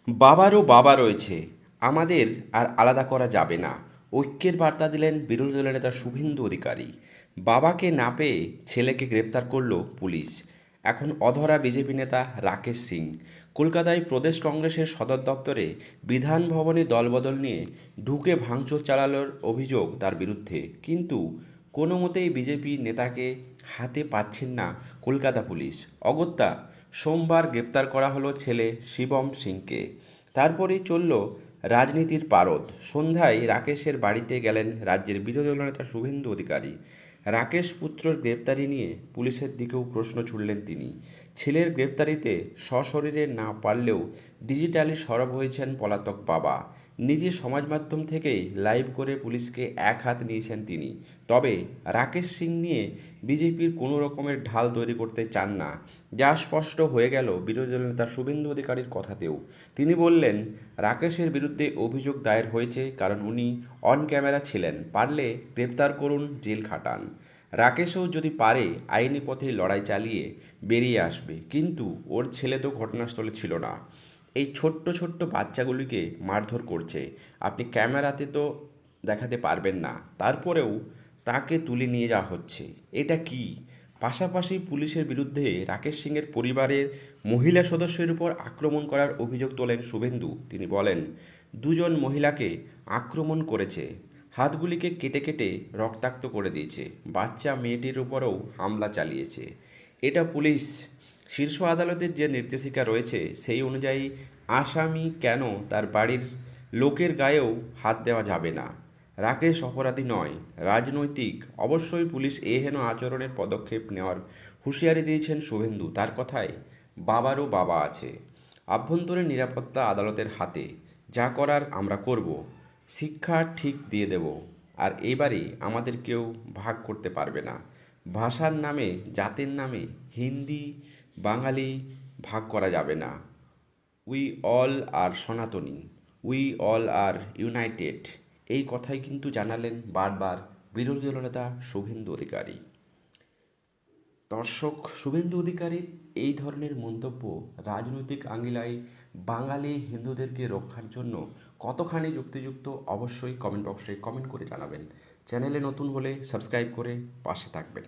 বাবারও বাবা রয়েছে, আমাদের আর আলাদা করা যাবে না। ঐক্যের বার্তা দিলেন বিরোধী দলের নেতা শুভেন্দু অধিকারী। বাবাকে না পেয়ে ছেলেকে গ্রেপ্তার করল পুলিশ। এখন অধরা বিজেপি নেতা রাকেশ সিং। কলকাতায় প্রদেশ কংগ্রেসের সদর দপ্তরে বিধান ভবনে দলবদল নিয়ে ঢুকে ভাঙচুর চালানোর অভিযোগ তার বিরুদ্ধে, কিন্তু কোনো মতেই বিজেপি নেতাকে হাতে পাচ্ছেন না কলকাতা পুলিশ। অগত্যা সোমবার গ্রেপ্তার করা হলো ছেলে শিবম সিংকে। তারপরেই চলল রাজনীতির পারদ। সন্ধ্যায় রাকেশের বাড়িতে গেলেন রাজ্যের বিরোধী দলনেতা শুভেন্দু অধিকারী। রাকেশ পুত্রর গ্রেপ্তারি নিয়ে পুলিশের দিকেও প্রশ্ন ছুড়লেন তিনি। ছেলের গ্রেপ্তারিতে সশরীরে না পারলেও ডিজিটালি সরব হয়েছেন পলাতক বাবা। নিজে সমাজ মাধ্যম থেকেই লাইভ করে পুলিশকে এক হাত নিয়েছেন তিনি। তবে রাকেশ সিং নিয়ে বিজেপির কোনো রকমের ঢাল তৈরি করতে চান না, যা স্পষ্ট হয়ে গেল বিরোধী দলনেতা শুভেন্দু অধিকারীর কথাতেও। তিনি বললেন, রাকেশের বিরুদ্ধে অভিযোগ দায়ের হয়েছে কারণ উনি অন ক্যামেরা ছিলেন, পারলে গ্রেপ্তার করুন, জেল খাটান। রাকেশও যদি পারে আইনি পথে লড়াই চালিয়ে বেরিয়ে আসবে, কিন্তু ওর ছেলে তো ঘটনাস্থলে ছিল না। এই ছোট্ট ছোট্ট বাচ্চাগুলিকে মারধর করছে, আপনি ক্যামেরাতে তো দেখাতে পারবেন না, তারপরেও তাকে তুলে নিয়ে যাওয়া হচ্ছে, এটা কি? পাশাপাশি পুলিশের বিরুদ্ধে রাকেশ সিংয়ের পরিবারের মহিলা সদস্যের উপর আক্রমণ করার অভিযোগ তোলেন শুভেন্দু। তিনি বলেন, দুজন মহিলাকে আক্রমণ করেছে, হাতগুলিকে কেটে কেটে রক্তাক্ত করে দিয়েছে, বাচ্চা মেয়েটির উপরেও হামলা চালিয়েছে। এটা পুলিশ। শীর্ষ আদালতের যে নির্দেশিকা রয়েছে সেই অনুযায়ী আসামি কেন তার বাড়ির লোকের গায়েও হাত দেওয়া যাবে না। রাকেশ অপরাধী নয়, রাজনৈতিক। অবশ্যই পুলিশ এহেন আচরণের পদক্ষেপ নেওয়ার হুঁশিয়ারি দিয়েছেন শুভেন্দু। তার কথায়, বাবারও বাবা আছে। আভ্যন্তরীণ নিরাপত্তা আদালতের হাতে, যা করার আমরা করব। শিক্ষা ঠিক দিয়ে দেব। আর এবারে আমাদের কেউ ভাগ করতে পারবে না। ভাষার নামে, জাতের নামে হিন্দি বাঙালি ভাগ করা যাবে না। উই অল আর সনাতনী, উই অল আর ইউনাইটেড। এই কথাই কিন্তু জানালেন বারবার বিরোধী দলনেতা শুভেন্দু অধিকারী। দর্শক, শুভেন্দু অধিকারীর এই ধরনের মন্তব্য রাজনৈতিক আঙিলায় বাঙালি হিন্দুদেরকে রক্ষার জন্য কতখানি যুক্তিযুক্ত, অবশ্যই কমেন্ট বক্সে কমেন্ট করে জানাবেন। চ্যানেলে নতুন হলে সাবস্ক্রাইব করে পাশে থাকবেন।